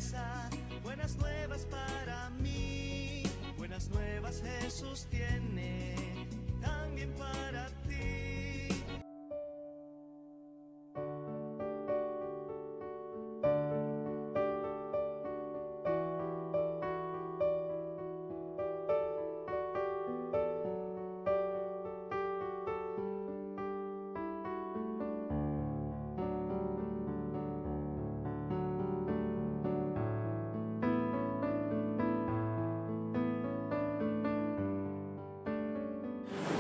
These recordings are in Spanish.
esperanza, buenas nuevas para mí. Buenas nuevas Jesús tiene también para ti.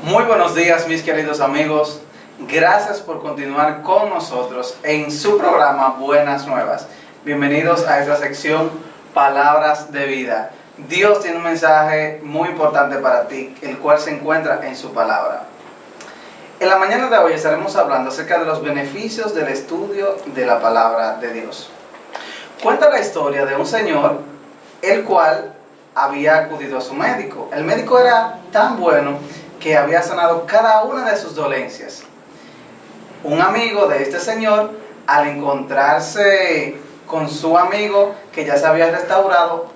Muy buenos días, mis queridos amigos. Gracias por continuar con nosotros en su programa Buenas Nuevas. Bienvenidos a esta sección Palabras de Vida. Dios tiene un mensaje muy importante para ti, el cual se encuentra en su palabra. En la mañana de hoy estaremos hablando acerca de los beneficios del estudio de la palabra de Dios. Cuenta la historia de un señor, el cual había acudido a su médico. El médico era tan bueno que había sanado cada una de sus dolencias. Un amigo de este señor, al encontrarse con su amigo que ya se había restaurado,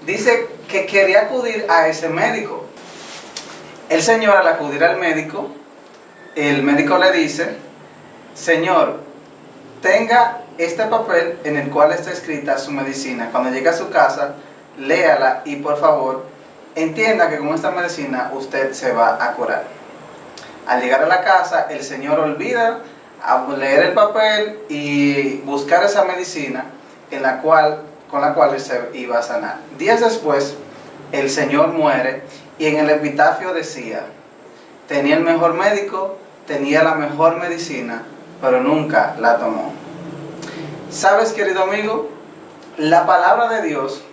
dice que quería acudir a ese médico. El señor, al acudir al médico, el médico le dice: señor, tenga este papel en el cual está escrita su medicina. Cuando llegue a su casa, léala y por favor entienda que con esta medicina usted se va a curar. Al llegar a la casa, el señor olvida leer el papel y buscar esa medicina con la cual él se iba a sanar. Días después, el señor muere y en el epitafio decía: tenía el mejor médico, tenía la mejor medicina, pero nunca la tomó. ¿Sabes, querido amigo? La palabra de Dios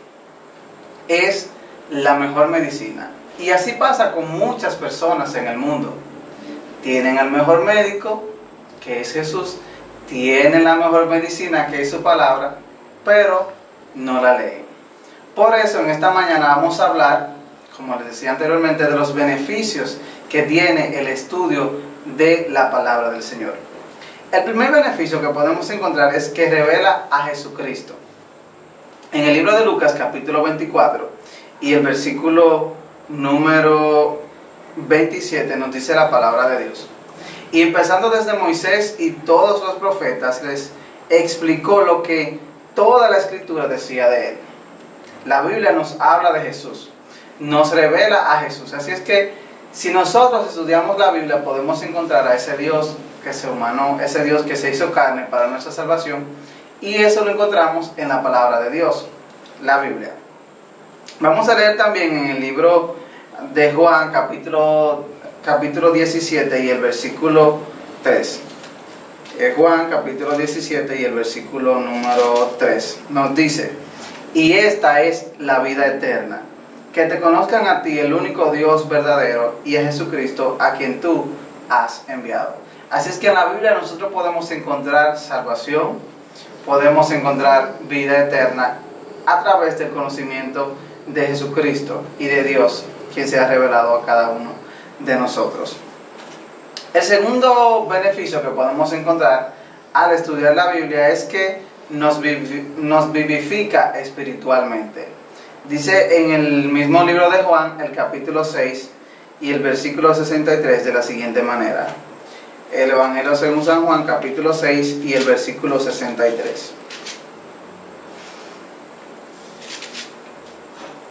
es la mejor medicina. Y así pasa con muchas personas en el mundo. Tienen al mejor médico, que es Jesús, tienen la mejor medicina, que es su palabra, pero no la leen. Por eso en esta mañana vamos a hablar, como les decía anteriormente, de los beneficios que tiene el estudio de la palabra del Señor. El primer beneficio que podemos encontrar es que revela a Jesucristo. En el libro de Lucas, capítulo 24, y el versículo número 27 nos dice la palabra de Dios: y empezando desde Moisés y todos los profetas, les explicó lo que toda la escritura decía de él. La Biblia nos habla de Jesús, nos revela a Jesús. Así es que si nosotros estudiamos la Biblia, podemos encontrar a ese Dios que se humanó, ese Dios que se hizo carne para nuestra salvación, y eso lo encontramos en la palabra de Dios, la Biblia. Vamos a leer también en el libro de Juan, capítulo 17 y el versículo 3. Juan, capítulo 17 y el versículo número 3. Nos dice: y esta es la vida eterna, que te conozcan a ti, el único Dios verdadero, y a Jesucristo, a quien tú has enviado. Así es que en la Biblia nosotros podemos encontrar salvación, podemos encontrar vida eterna a través del conocimiento de Jesucristo y de Dios, quien se ha revelado a cada uno de nosotros. El segundo beneficio que podemos encontrar al estudiar la Biblia es que nos vivifica espiritualmente. Dice en el mismo libro de Juan, el capítulo 6 y el versículo 63 de la siguiente manera. El Evangelio según San Juan, capítulo 6 y el versículo 63.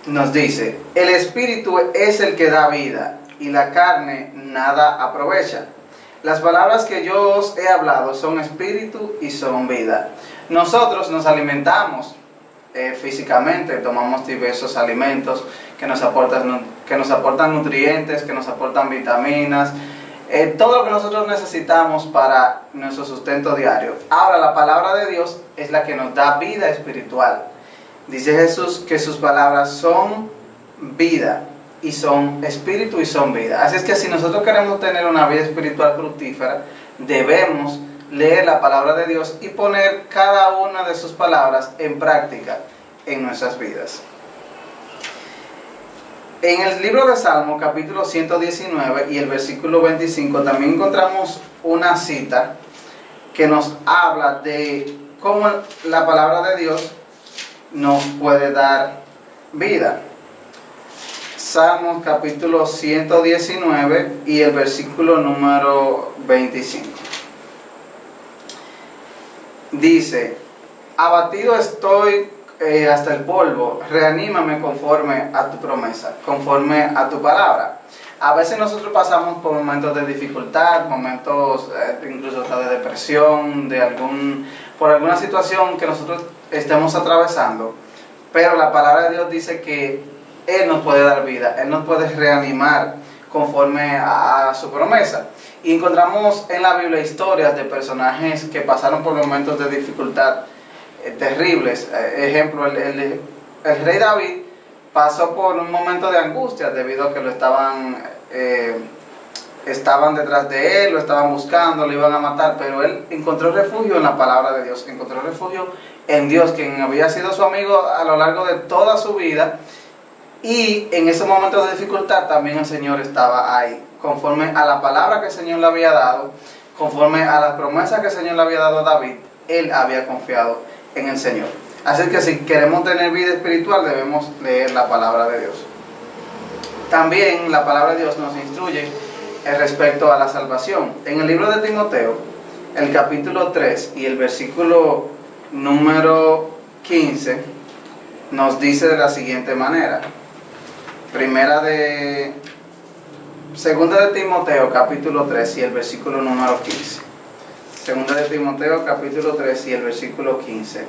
Nos dice: el Espíritu es el que da vida, y la carne nada aprovecha. Las palabras que yo os he hablado son espíritu y son vida. Nosotros nos alimentamos físicamente, tomamos diversos alimentos que nos aportan nutrientes, que nos aportan vitaminas, todo lo que nosotros necesitamos para nuestro sustento diario. Ahora, la palabra de Dios es la que nos da vida espiritual. Dice Jesús que sus palabras son vida y son espíritu y son vida. Así es que si nosotros queremos tener una vida espiritual fructífera, debemos leer la palabra de Dios y poner cada una de sus palabras en práctica en nuestras vidas. En el libro de Salmo, capítulo 119 y el versículo 25, también encontramos una cita que nos habla de cómo la palabra de Dios nos puede dar vida. Salmos capítulo 119 y el versículo número 25. Dice: abatido estoy hasta el polvo, reanímame conforme a tu promesa, conforme a tu palabra. A veces nosotros pasamos por momentos de dificultad, momentos incluso hasta de depresión, por alguna situación que nosotros estemos atravesando, pero la palabra de Dios dice que Él nos puede dar vida, Él nos puede reanimar conforme a su promesa. Y encontramos en la Biblia historias de personajes que pasaron por momentos de dificultad terribles. Ejemplo, el rey David pasó por un momento de angustia debido a que lo estaban detrás de él, lo estaban buscando, lo iban a matar, pero él encontró refugio en la palabra de Dios, encontró refugio en Dios, quien había sido su amigo a lo largo de toda su vida, y en ese momento de dificultad también el Señor estaba ahí, conforme a la palabra que el Señor le había dado, conforme a las promesas que el Señor le había dado a David, él había confiado en el Señor. Así que si queremos tener vida espiritual debemos leer la palabra de Dios. También la palabra de Dios nos instruye respecto a la salvación. En el libro de Timoteo, el capítulo 3 y el versículo número 15, nos dice de la siguiente manera. Segunda de Timoteo, capítulo 3 y el versículo número 15. Segunda de Timoteo, capítulo 3 y el versículo 15.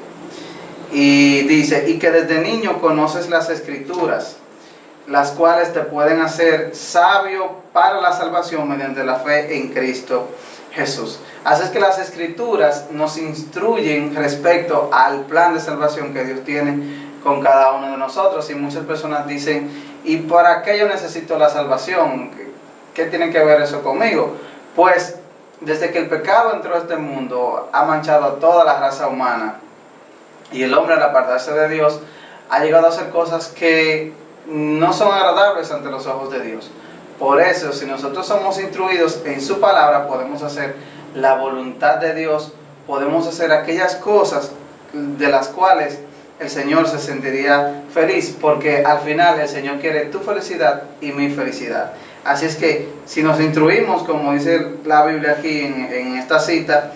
Y dice: y que desde niño conoces las Escrituras, las cuales te pueden hacer sabio para la salvación mediante la fe en Cristo Jesús. Así es que las Escrituras nos instruyen respecto al plan de salvación que Dios tiene con cada uno de nosotros. Y muchas personas dicen: ¿y para qué yo necesito la salvación? ¿Qué tiene que ver eso conmigo? Pues desde que el pecado entró a este mundo, ha manchado a toda la raza humana, y el hombre, al apartarse de Dios, ha llegado a hacer cosas que no son agradables ante los ojos de Dios. Por eso, si nosotros somos instruidos en su palabra, podemos hacer la voluntad de Dios, podemos hacer aquellas cosas de las cuales el Señor se sentiría feliz, porque al final el Señor quiere tu felicidad y mi felicidad. Así es que si nos instruimos, como dice la Biblia aquí en esta cita,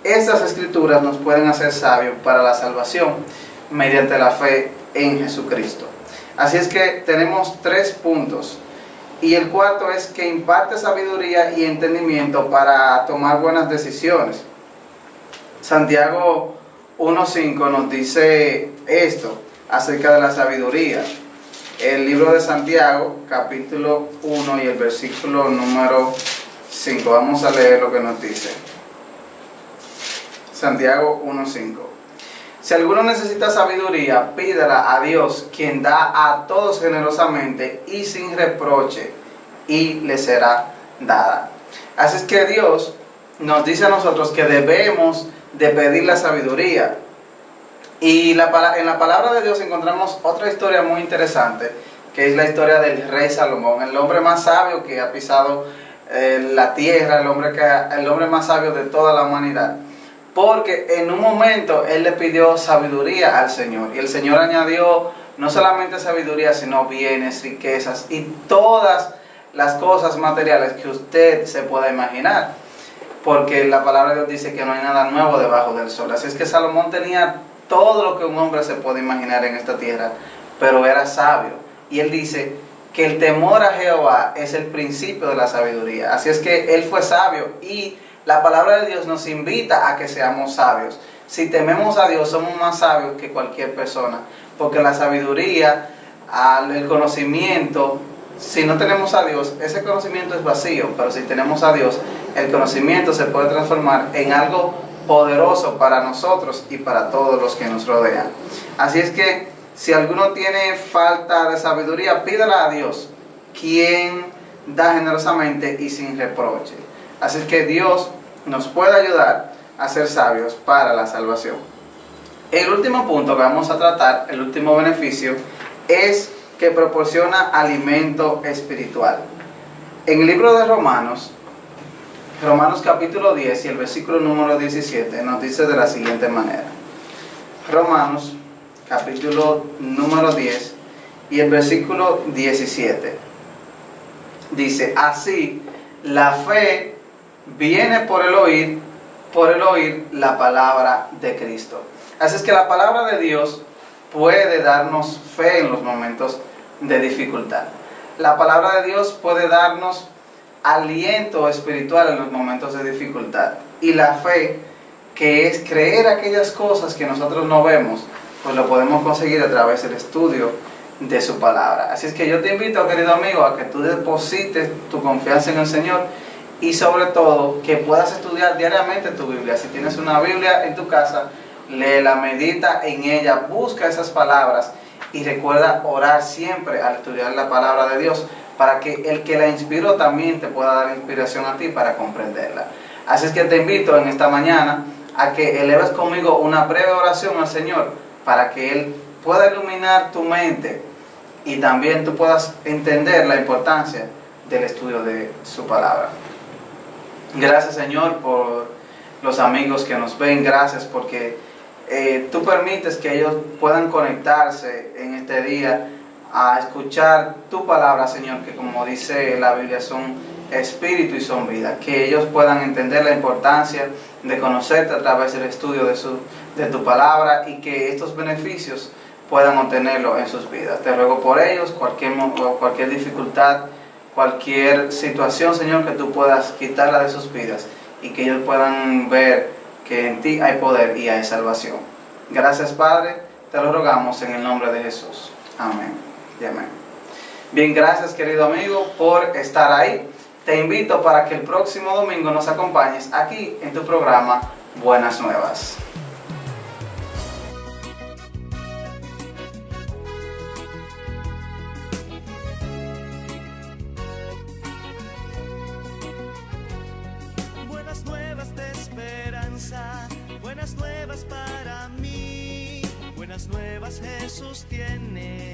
estas Escrituras nos pueden hacer sabios para la salvación mediante la fe en Jesucristo. Así es que tenemos 3 puntos. Y el cuarto es que imparte sabiduría y entendimiento para tomar buenas decisiones. Santiago 1:5 nos dice esto acerca de la sabiduría. El libro de Santiago, capítulo 1 y el versículo número 5. Vamos a leer lo que nos dice. Santiago 1:5. Si alguno necesita sabiduría, pídala a Dios, quien da a todos generosamente y sin reproche, y le será dada. Así es que Dios nos dice a nosotros que debemos de pedir la sabiduría. Y en la palabra de Dios encontramos otra historia muy interesante, que es la historia del rey Salomón, el hombre más sabio que ha pisado la tierra, el hombre más sabio de toda la humanidad. Porque en un momento él le pidió sabiduría al Señor, y el Señor añadió no solamente sabiduría, sino bienes, riquezas y todas las cosas materiales que usted se pueda imaginar, porque la palabra de Dios dice que no hay nada nuevo debajo del sol. Así es que Salomón tenía todo lo que un hombre se puede imaginar en esta tierra, pero era sabio. Y él dice que el temor a Jehová es el principio de la sabiduría. Así es que él fue sabio, y la palabra de Dios nos invita a que seamos sabios. Si tememos a Dios, somos más sabios que cualquier persona, porque la sabiduría, el conocimiento, si no tenemos a Dios, ese conocimiento es vacío, pero si tenemos a Dios, el conocimiento se puede transformar en algo poderoso para nosotros y para todos los que nos rodean. Así es que si alguno tiene falta de sabiduría, pídala a Dios, quien da generosamente y sin reproche. Así es que Dios nos puede ayudar a ser sabios para la salvación. El último punto que vamos a tratar, el último beneficio, es que proporciona alimento espiritual. En el libro de Romanos capítulo 10 y el versículo número 17 nos dice de la siguiente manera. Romanos capítulo número 10 y el versículo 17. Dice, así la fe viene por el oír la palabra de Cristo. Así es que la palabra de Dios puede darnos fe en los momentos de dificultad. La palabra de Dios puede darnos aliento espiritual en los momentos de dificultad. Y la fe, que es creer aquellas cosas que nosotros no vemos, pues lo podemos conseguir a través del estudio de su palabra. Así es que yo te invito, querido amigo, a que tú deposites tu confianza en el Señor y sobre todo que puedas estudiar diariamente tu Biblia. Si tienes una Biblia en tu casa, léela, medita en ella, busca esas palabras y recuerda orar siempre al estudiar la palabra de Dios para que el que la inspiró también te pueda dar inspiración a ti para comprenderla. Así es que te invito en esta mañana a que eleves conmigo una breve oración al Señor para que Él pueda iluminar tu mente y también tú puedas entender la importancia del estudio de su palabra. Gracias, Señor, por los amigos que nos ven. Gracias porque tú permites que ellos puedan conectarse en este día a escuchar tu palabra, Señor, que como dice la Biblia son espíritu y son vida. Que ellos puedan entender la importancia de conocerte a través del estudio de tu palabra y que estos beneficios puedan obtenerlo en sus vidas. Te ruego por ellos, cualquier dificultad, cualquier situación, Señor, que tú puedas quitarla de sus vidas y que ellos puedan ver que en ti hay poder y hay salvación. Gracias, Padre, te lo rogamos en el nombre de Jesús. Amén y amén. Bien, gracias, querido amigo, por estar ahí. Te invito para que el próximo domingo nos acompañes aquí en tu programa Buenas Nuevas. Buenas nuevas de esperanza, buenas nuevas para mí, buenas nuevas Jesús tiene.